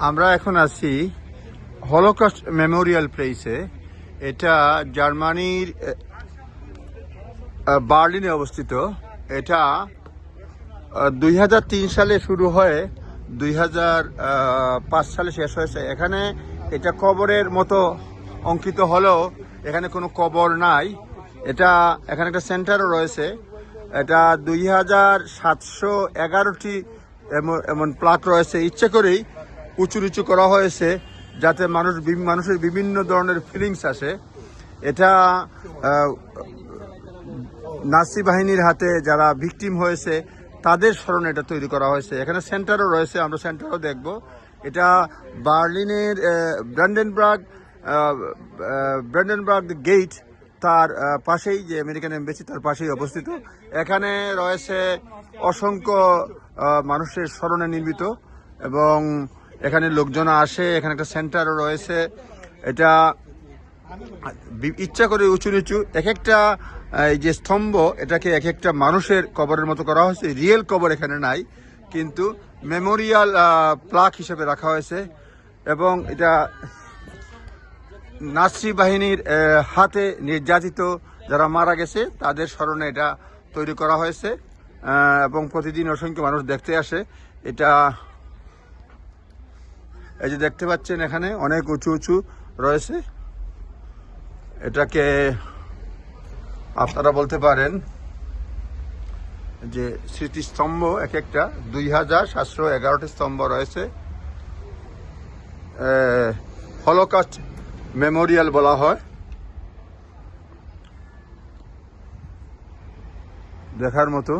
আমরা এখন আছি হলোকস্ট মেমোরিয়াল প্লেসে। এটা জার্মানির বার্লিনে অবস্থিত। এটা 2003 সালে শুরু হয়ে 2005 সালে শেষ হয়েছে। এখানে এটা কবরের মতো অঙ্কিত হলেও এখানে কোনো কবর নাই। এখানে একটা সেন্টারও রয়েছে। এটা 2711টি এমন প্লাক রয়েছে। ইচ্ছে করেই উঁচু নিচু করা হয়েছে যাতে মানুষের বিভিন্ন ধরনের ফিলিংস আসে। এটা নাৎসি বাহিনীর হাতে যারা ভিকটিম হয়েছে তাদের স্মরণে এটা তৈরি করা হয়েছে। এখানে সেন্টারও রয়েছে, আমরা সেন্টারও দেখব। এটা বার্লিনের ব্র্যান্ডেনবার্গ গেট, তার পাশেই যে আমেরিকান এমবেসি তার পাশেই অবস্থিত। এখানে রয়েছে অসংখ্য মানুষের স্মরণে নির্মিত এবং এখানে লোকজন আসে। এখানে একটা সেন্টারও রয়েছে। এটা ইচ্ছা করে উঁচু নিচু এক একটা এই যে স্তম্ভ, এটাকে এক একটা মানুষের কবরের মতো করা হয়েছে। রিয়েল কবর এখানে নাই, কিন্তু মেমোরিয়াল প্লাক হিসেবে রাখা হয়েছে। এবং এটা নাৎসি বাহিনীর হাতে নির্যাতিত যারা মারা গেছে তাদের স্মরণে এটা তৈরি করা হয়েছে এবং প্রতিদিন অসংখ্য মানুষ দেখতে আসে। এটা এই যে দেখতে পাচ্ছেন এখানে অনেক উঁচু উঁচু রয়েছে। এটাকে আপনারা বলতে পারেন যে স্মৃতিস্তম্ভ। এক একটা 2711টি স্তম্ভ রয়েছে। হলোকস্ট মেমোরিয়াল বলা হয়। দেখার মতো।